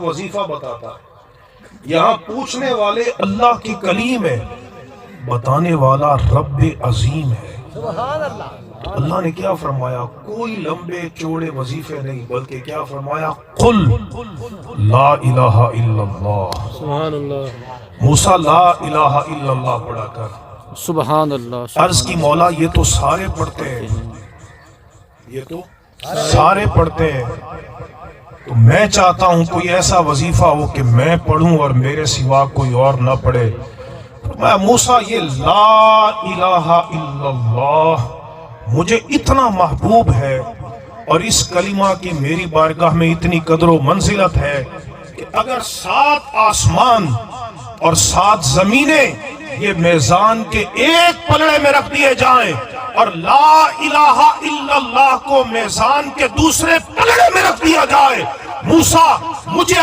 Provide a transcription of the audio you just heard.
وظیفہ بتاتا ہے۔ یہاں پوچھنے والے اللہ کی کلیم ہے، بتانے والا رب عظیم ہے۔ سبحان اللہ۔ تو اللہ نے کیا فرمایا؟ کوئی لمبے چوڑے وظیفے نہیں، بلکہ کیا فرمایا؟ قل لا الہ الا اللہ۔ سبحان اللہ۔ موسیٰ لا الہ الا اللہ پڑھا کر۔ سبحان اللہ۔ عرض کی مولا یہ تو سارے پڑھتے ہیں، یہ تو سارے پڑھتے ہیں، تو میں چاہتا ہوں کوئی ایسا وظیفہ ہو کہ میں پڑھوں اور میرے سوا کوئی اور نہ پڑھے۔ میں موسیٰ یہ لا الہ الا اللہ مجھے اتنا محبوب ہے اور اس کلمہ کی میری بارگاہ میں اتنی قدر و منزلت ہے کہ اگر 7 آسمان اور 7 زمینیں یہ میزان کے ایک پلڑے میں رکھ دیے جائیں اور لا الہ الا اللہ کو میزان کے دوسرے پلڑے میں رکھ دیا جائے، موسیٰ مجھے